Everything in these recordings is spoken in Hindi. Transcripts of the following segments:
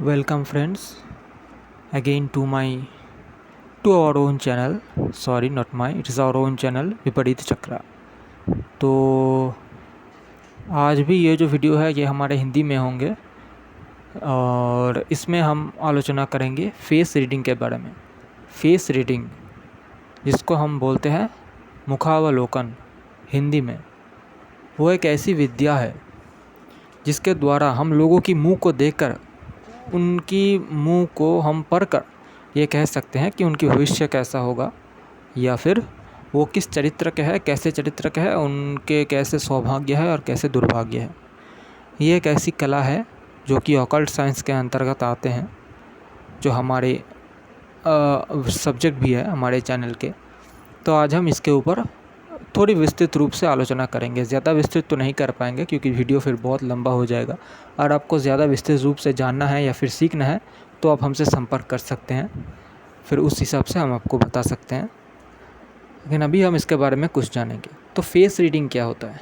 Welcome friends again to our own channel. Sorry, not my. It is our own channel विपरीत चक्रा। तो आज भी ये जो वीडियो है ये हमारे हिंदी में होंगे और इसमें हम आलोचना करेंगे फेस रीडिंग के बारे में। फेस रीडिंग जिसको हम बोलते हैं मुखावलोकन हिंदी में, वो एक ऐसी विद्या है जिसके द्वारा हम लोगों की मुंह को देखकर उनकी मुंह को हम पढ़कर ये कह सकते हैं कि उनकी भविष्य कैसा होगा या फिर वो किस चरित्र के है, कैसे चरित्र के है, उनके कैसे सौभाग्य है और कैसे दुर्भाग्य है। ये एक ऐसी कला है जो कि ऑकल्ट साइंस के अंतर्गत आते हैं, जो हमारे सब्जेक्ट भी है हमारे चैनल के। तो आज हम इसके ऊपर थोड़ी विस्तृत रूप से आलोचना करेंगे। ज़्यादा विस्तृत तो नहीं कर पाएंगे क्योंकि वीडियो फिर बहुत लंबा हो जाएगा। और आपको ज़्यादा विस्तृत रूप से जानना है या फिर सीखना है तो आप हमसे संपर्क कर सकते हैं, फिर उस हिसाब से हम आपको बता सकते हैं। लेकिन अभी हम इसके बारे में कुछ जानेंगे। तो फेस रीडिंग क्या होता है?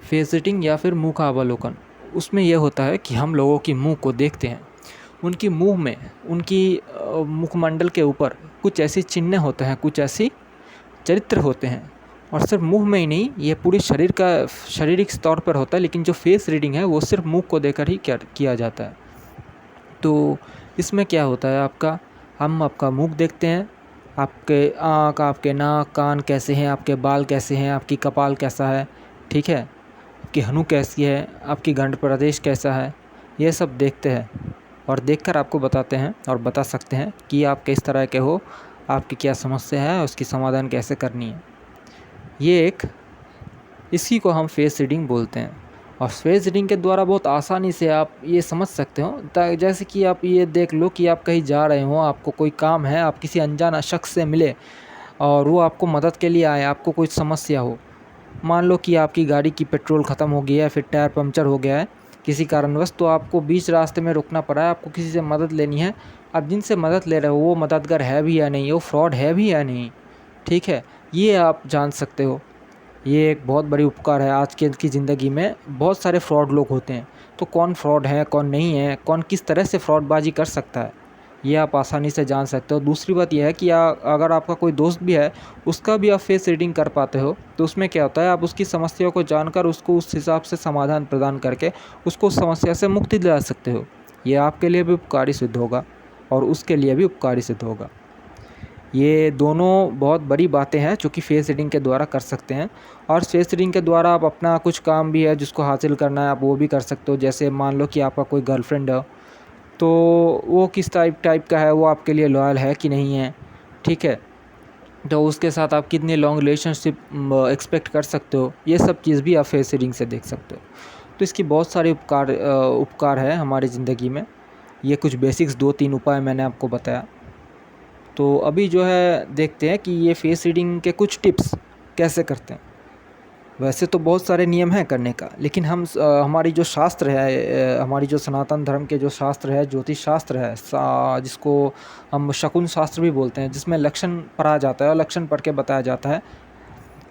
फेस रीडिंग या फिर मुँह का अवलोकन, उसमें यह होता है कि हम लोगों की मुँह को देखते हैं, उनकी मुँह में, उनकी मुखमंडल के ऊपर कुछ ऐसी चिन्ह होते हैं, कुछ ऐसी चरित्र होते हैं। और सिर्फ मुंह में ही नहीं, ये पूरे शरीर का शारीरिक तौर पर होता है। लेकिन जो फेस रीडिंग है वो सिर्फ मुंह को देखकर ही किया जाता है। तो इसमें क्या होता है, हम आपका मुंह देखते हैं, आपके आँख, आपके नाक, कान कैसे हैं, आपके बाल कैसे हैं, आपकी कपाल कैसा है, ठीक है, आपकी हनु कैसी है, आपकी गंड प्रदेश कैसा है, ये सब देखते हैं और देखकर आपको बताते हैं और बता सकते हैं कि आप किस तरह के हो, आपकी क्या समस्या है, उसकी समाधान कैसे करनी है। इसी को हम फेस रीडिंग बोलते हैं। और फेस रीडिंग के द्वारा बहुत आसानी से आप ये समझ सकते हो। जैसे कि आप ये देख लो कि आप कहीं जा रहे हो, आपको कोई काम है, आप किसी अनजान शख्स से मिले और वो आपको मदद के लिए आए, आपको कोई समस्या हो। मान लो कि आपकी गाड़ी की पेट्रोल ख़त्म हो गया है, फिर टायर पंक्चर हो गया है किसी कारणवश, तो आपको बीच रास्ते में रुकना पड़ा है, आपको किसी से मदद लेनी है। अब जिनसे मदद ले रहे हो वो मददगार है भी या नहीं, वो फ्रॉड है भी या नहीं, ठीक है, ये आप जान सकते हो। ये एक बहुत बड़ी उपकार है। आज के की ज़िंदगी में बहुत सारे फ्रॉड लोग होते हैं, तो कौन फ्रॉड है, कौन नहीं है, कौन किस तरह से फ्रॉडबाजी कर सकता है, ये आप आसानी से जान सकते हो। दूसरी बात यह है कि अगर आपका कोई दोस्त भी है, उसका भी आप फेस रीडिंग कर पाते हो, तो उसमें क्या होता है, आप उसकी समस्या को जानकर उसको उस हिसाब से समाधान प्रदान करके उसको उस समस्या से मुक्ति दिला सकते हो। ये आपके लिए भी उपकारी सिद्ध होगा और उसके लिए भी उपकारी सिद्ध होगा। ये दोनों बहुत बड़ी बातें हैं जो कि फेस रीडिंग के द्वारा कर सकते हैं। और फेस रीडिंग के द्वारा आप अपना कुछ काम भी है जिसको हासिल करना है, आप वो भी कर सकते हो। जैसे मान लो कि आपका कोई गर्लफ्रेंड है, तो वो किस टाइप का है, वो आपके लिए लॉयल है कि नहीं है, ठीक है, तो उसके साथ आप कितनी लॉन्ग रिलेशनशिप एक्सपेक्ट कर सकते हो, ये सब चीज़ भी आप फेस रीडिंग से देख सकते हो। तो इसकी बहुत सारे उपकार है हमारी ज़िंदगी में। ये कुछ बेसिक्स 2-3 उपाय मैंने आपको बताया। तो अभी जो है देखते हैं कि ये फेस रीडिंग के कुछ टिप्स कैसे करते हैं। वैसे तो बहुत सारे नियम हैं करने का, लेकिन हमारी जो शास्त्र है, हमारी जो सनातन धर्म के जो शास्त्र है, ज्योतिष शास्त्र है, जिसको हम शकुन शास्त्र भी बोलते हैं, जिसमें लक्षण पढ़ा जाता है और लक्षण पढ़ के बताया जाता है,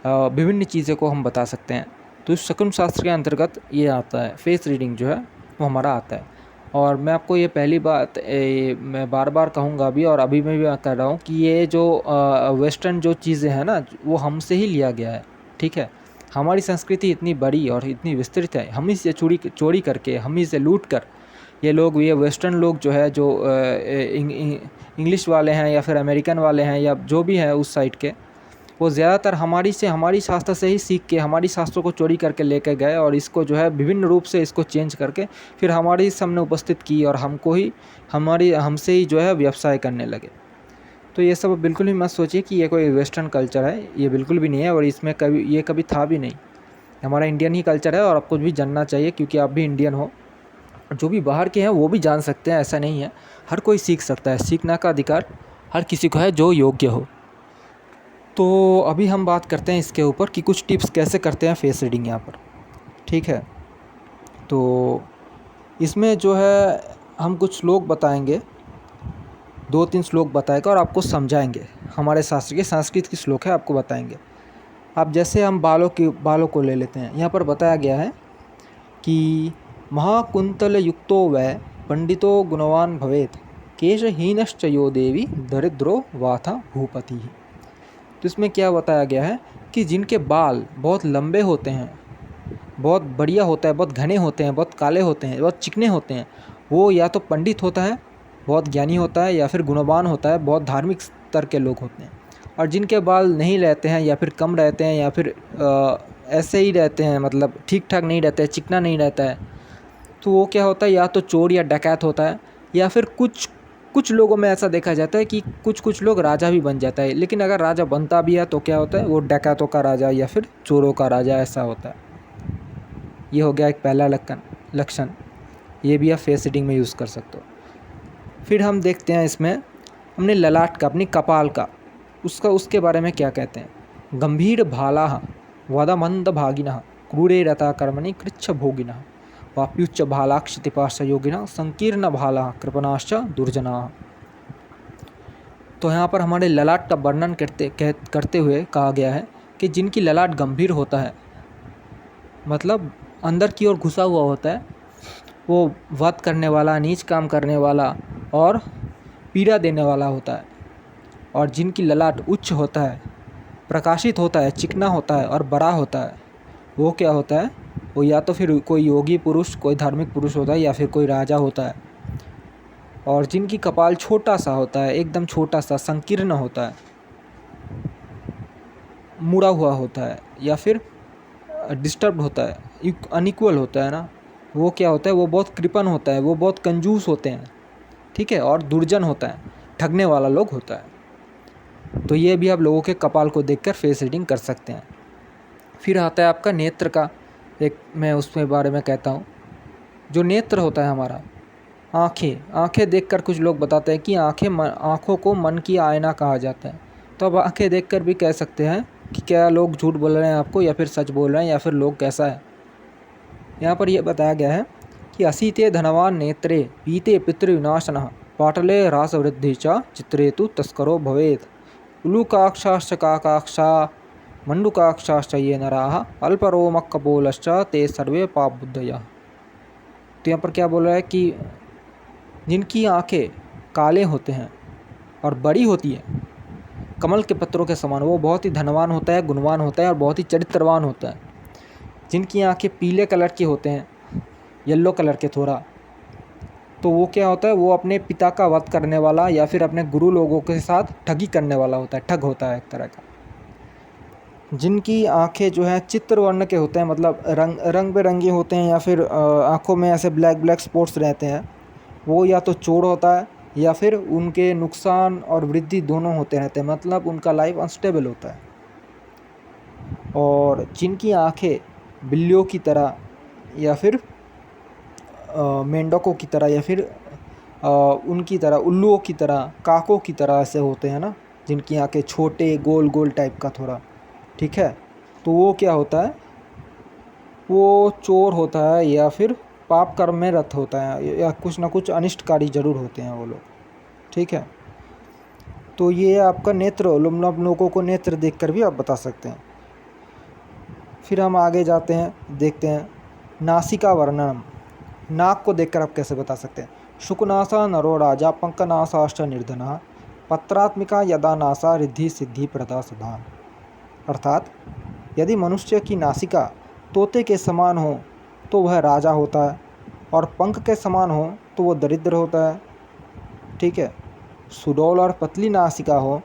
विभिन्न चीज़ों को हम बता सकते हैं। तो इस शकुन शास्त्र के अंतर्गत ये आता है, फेस रीडिंग जो है वो हमारा आता है। और मैं आपको ये पहली बात मैं बार बार कहूँगा अभी, और अभी मैं भी कर रहा हूँ कि ये जो वेस्टर्न जो चीज़ें हैं ना, वो हमसे ही लिया गया है, ठीक है। हमारी संस्कृति इतनी बड़ी और इतनी विस्तृत है, हम ही से चोरी करके, हम ही से लूट कर ये वेस्टर्न लोग जो है, जो इंग्लिश वाले हैं या फिर अमेरिकन वाले हैं या जो भी है उस साइड के, वो ज़्यादातर हमारी शास्त्र से ही सीख के हमारी शास्त्रों को चोरी करके लेके गए और इसको जो है विभिन्न रूप से इसको चेंज करके फिर हमारे सामने उपस्थित की और हमसे ही जो है व्यवसाय करने लगे। तो ये सब बिल्कुल भी मत सोचिए कि ये कोई वेस्टर्न कल्चर है, ये बिल्कुल भी नहीं है और इसमें कभी था भी नहीं। हमारा इंडियन ही कल्चर है और आपको भी जानना चाहिए क्योंकि आप भी इंडियन हो। जो भी बाहर के हैं वो भी जान सकते हैं, ऐसा नहीं है। हर कोई सीख सकता है, सीखने का अधिकार हर किसी को है जो योग्य हो। तो अभी हम बात करते हैं इसके ऊपर कि कुछ टिप्स कैसे करते हैं फेस रीडिंग यहाँ पर, ठीक है। तो इसमें जो है हम कुछ श्लोक बताएंगे, 2-3 श्लोक बताएगा और आपको समझाएंगे। हमारे शास्त्र के संस्कृत की श्लोक है, आपको बताएंगे। अब जैसे हम बालों को ले लेते हैं, यहाँ पर बताया गया है कि महाकुंतल युक्तो वै पंडितो गुणवान भवेत केशहीनश्च यो देवी दरिद्रो वाथा भूपति। तो इसमें क्या बताया गया है कि जिनके बाल बहुत लंबे होते हैं, बहुत बढ़िया होता है, बहुत घने होते हैं, बहुत काले होते हैं, बहुत चिकने होते हैं, वो या तो पंडित होता है, बहुत ज्ञानी होता है, या फिर गुणवान होता है, बहुत धार्मिक स्तर के लोग होते हैं। और जिनके बाल नहीं रहते हैं या फिर कम रहते हैं या फिर ऐसे ही रहते हैं, मतलब ठीक ठाक नहीं रहते हैं, चिकना नहीं रहता है, तो वो क्या होता है, या तो चोर या डकैत होता है, या फिर कुछ कुछ लोगों में ऐसा देखा जाता है कि कुछ लोग राजा भी बन जाता है। लेकिन अगर राजा बनता भी है तो क्या होता है, वो डकैतों का राजा या फिर चोरों का राजा ऐसा होता है। ये हो गया एक पहला लक्षण, ये भी आप फेस रीडिंग में यूज़ कर सकते हो। फिर हम देखते हैं इसमें हमने ललाट का, अपनी कपाल का, उसके बारे में क्या कहते हैं। गंभीर भालाः वदमंद भागिनः क्रूरे रता कर्मणि कृच्छ भोगिनः वाप्युच्च भालाक्षितिपाश्च योगिनः संकीर्ण भालाः कृपणाश्च दुर्जनाः। तो यहाँ पर हमारे ललाट का वर्णन करते हुए कहा गया है कि जिनकी ललाट गंभीर होता है, मतलब अंदर की ओर घुसा हुआ होता है, वो वध करने वाला, नीच काम करने वाला और पीड़ा देने वाला होता है। और जिनकी ललाट उच्च होता है, प्रकाशित होता है, चिकना होता है और बड़ा होता है, वो क्या होता है, वो या तो फिर कोई योगी पुरुष, कोई धार्मिक पुरुष होता है, या फिर कोई राजा होता है। और जिनकी कपाल छोटा सा होता है, एकदम छोटा सा, संकीर्ण होता है, मुड़ा हुआ होता है, या फिर डिस्टर्ब होता है, अनइक्वल होता है ना, वो क्या होता है, वो बहुत कृपण होता है, वो बहुत कंजूस होते हैं, ठीक है, और दुर्जन होता है, ठगने वाला लोग होता है। तो ये भी आप लोगों के कपाल को देखकर फेस रीडिंग कर सकते हैं। फिर आता है आपका नेत्र का, एक मैं उसमें बारे में कहता हूँ। जो नेत्र होता है हमारा, आँखें देखकर कुछ लोग बताते हैं कि आँखों को मन की आईना कहा जाता है। तो अब आँखें देखकर भी कह सकते हैं कि क्या लोग झूठ बोल रहे हैं आपको, या फिर सच बोल रहे हैं, या फिर लोग कैसा है। यहाँ पर यह बताया गया है कि असीते धनवान नेत्रे पीते पितृविनाशनः पाटले रासवृद्धि च चित्रे तु तस्करो भवेत् उलूकाक्षाश्च काकाक्षा मंडूकाक्षाश्च ये नराः अल्परोमकपोलश्च ते सर्वे पापबुद्धयः। तो यहाँ पर क्या बोल रहा है कि जिनकी आंखें काले होते हैं और बड़ी होती है, कमल के पत्रों के समान, वो बहुत ही धनवान होता है, गुणवान होता है और बहुत ही चरित्रवान होता है। जिनकी आंखें पीले कलर की होते हैं, येलो कलर के थोड़ा, तो वो क्या होता है, वो अपने पिता का वध करने वाला या फिर अपने गुरु लोगों के साथ ठगी करने वाला होता है, ठग होता है एक तरह का। जिनकी आंखें जो हैं चित्र वर्ण के होते हैं, मतलब रंग बिरंगे होते हैं, या फिर आंखों में ऐसे ब्लैक स्पॉट्स रहते हैं, वो या तो चोर होता है या फिर उनके नुकसान और वृद्धि दोनों होते रहते हैं, मतलब उनका लाइफ अनस्टेबल होता है। और जिनकी आंखें बिल्लियों की तरह या फिर मेंढकों की तरह या फिर उनकी तरह, उल्लुओं की तरह, काकों की तरह ऐसे होते हैं ना, जिनकी आंखें छोटे गोल गोल टाइप का थोड़ा, ठीक है, तो वो क्या होता है, वो चोर होता है या फिर पाप कर्म में रत होता है, या कुछ ना कुछ अनिष्टकारी जरूर होते हैं वो लोग, ठीक है। तो ये आपका नेत्र, लोगों को नेत्र देखकर भी आप बता सकते हैं। फिर हम आगे जाते हैं, देखते हैं नासिका वर्णनम। नाक को देखकर आप कैसे बता सकते हैं। शुकनासा नरो राजा पंकनासाश्च निर्धनः पत्रात्मिका यदा नासा रिद्धि सिद्धि प्रदा सदा। अर्थात यदि मनुष्य की नासिका तोते के समान हो तो वह राजा होता है, और पंख के समान हो तो वह दरिद्र होता है, ठीक है। सुडौल और पतली नासिका हो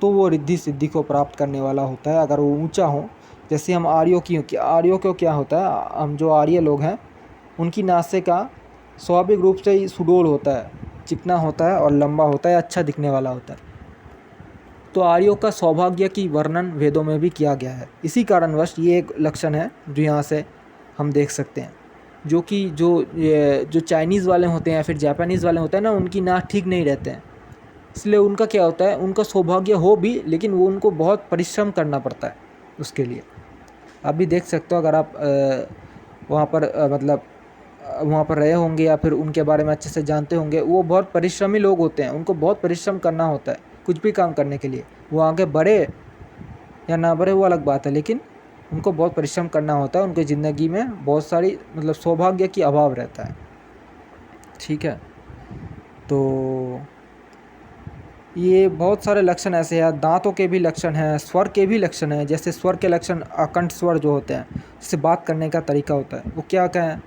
तो वो रिद्धि सिद्धि को प्राप्त करने वाला होता है। अगर वो ऊंचा हो, जैसे हम आर्यों को क्या होता है, हम जो आर्य लोग हैं उनकी नासिका स्वाभाविक रूप से ही सुडौल होता है, चिकना होता है और लंबा होता है, अच्छा दिखने वाला होता है। तो आर्यों का सौभाग्य की वर्णन वेदों में भी किया गया है। इसी कारणवश ये एक लक्षण है जो यहाँ से हम देख सकते हैं, जो कि जो चाइनीज़ वाले होते हैं या फिर जापानीज़ वाले होते हैं ना, उनकी नाक ठीक नहीं रहते हैं, इसलिए उनका क्या होता है, उनका सौभाग्य हो भी, लेकिन वो उनको बहुत परिश्रम करना पड़ता है उसके लिए। आप भी देख सकते हो, अगर आप वहाँ पर मतलब वहाँ पर रहे होंगे या फिर उनके बारे में अच्छे से जानते होंगे, वो बहुत परिश्रमी लोग होते हैं, उनको बहुत परिश्रम करना होता है कुछ भी काम करने के लिए। वो आगे बढ़े या ना बढ़े वो अलग बात है, लेकिन उनको बहुत परिश्रम करना होता है, उनकी ज़िंदगी में बहुत सारी मतलब सौभाग्य की अभाव रहता है। ठीक है। तो ये बहुत सारे लक्षण ऐसे हैं, दांतों के भी लक्षण हैं, स्वर के भी लक्षण हैं। जैसे स्वर के लक्षण अकंठ स्वर जो होते हैं, जिससे बात करने का तरीका होता है, वो क्या कहें?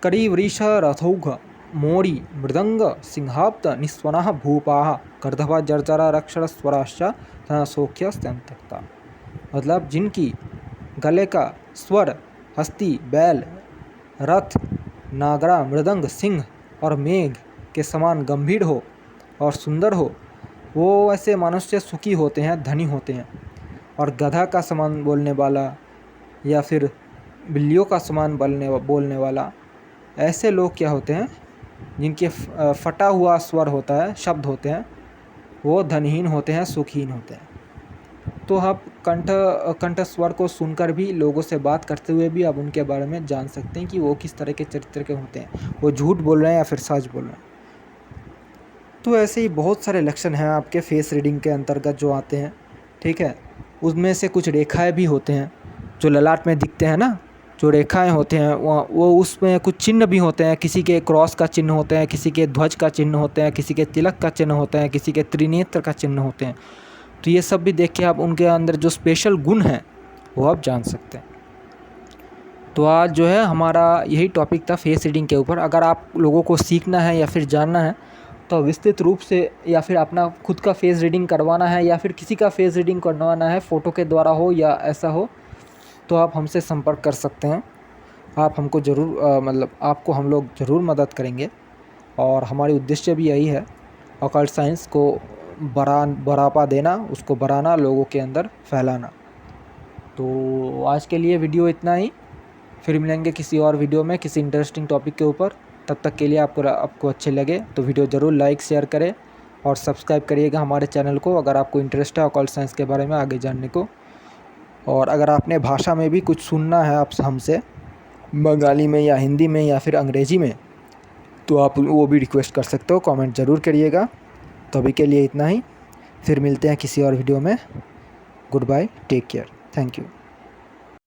करी वृष रथौघ मोरी मृदंग सिंहाप्त निस्वनः भूपाः गर्दभा जर्जरा रक्षण स्वराश्च सौख्य स्तंतकता। मतलब जिनकी गले का स्वर हस्ती, बैल, रथ, नागरा, मृदंग, सिंह और मेघ के समान गंभीर हो और सुंदर हो, वो ऐसे मनुष्य सुखी होते हैं, धनी होते हैं। और गधा का समान बोलने वाला या फिर बिल्लियों का समान बोलने वाला, ऐसे लोग क्या होते हैं? जिनके फटा हुआ स्वर होता है, शब्द होते हैं, वो धनहीन होते हैं, सुखहीन होते हैं। तो आप कंठ स्वर को सुनकर भी लोगों से बात करते हुए भी आप उनके बारे में जान सकते हैं कि वो किस तरह के चरित्र के होते हैं, वो झूठ बोल रहे हैं या फिर सच बोल रहे हैं। तो ऐसे ही बहुत सारे लक्षण हैं आपके फेस रीडिंग के अंतर्गत जो आते हैं, ठीक है। उसमें से कुछ रेखाएं भी होते हैं जो ललाट में दिखते हैं ना, जो रेखाएं होते हैं वो उसमें कुछ चिन्ह भी होते हैं। किसी के क्रॉस का चिन्ह होते हैं, किसी के ध्वज का चिन्ह होते हैं, किसी के तिलक का चिन्ह होते हैं, किसी के त्रिनेत्र का चिन्ह होते हैं। तो ये सब भी देख के आप उनके अंदर जो स्पेशल गुण हैं वो आप जान सकते हैं। तो आज जो है हमारा यही टॉपिक था फेस रीडिंग के ऊपर। अगर आप लोगों को सीखना है या फिर जानना है तो विस्तृत रूप से, या फिर अपना खुद का फेस रीडिंग करवाना है या फिर किसी का फेस रीडिंग करवाना है, फ़ोटो के द्वारा हो या ऐसा हो, तो आप हमसे संपर्क कर सकते हैं। आप हमको ज़रूर मतलब आपको हम लोग ज़रूर मदद करेंगे। और हमारी उद्देश्य भी यही है, ऑकल्ट साइंस को बढ़ावा देना, उसको बढ़ाना, लोगों के अंदर फैलाना। तो आज के लिए वीडियो इतना ही। फिर मिलेंगे किसी और वीडियो में किसी इंटरेस्टिंग टॉपिक के ऊपर। तब तक के लिए आपको अच्छे लगे तो वीडियो ज़रूर लाइक शेयर करें और सब्सक्राइब करिएगा हमारे चैनल को, अगर आपको इंटरेस्ट है ऑकल्ट साइंस के बारे में आगे जानने को। और अगर आपने भाषा में भी कुछ सुनना है आप हमसे, बंगाली में या हिंदी में या फिर अंग्रेज़ी में, तो आप वो भी रिक्वेस्ट कर सकते हो, कमेंट ज़रूर करिएगा। तो अभी के लिए इतना ही, फिर मिलते हैं किसी और वीडियो में। Goodbye, take care, thank you.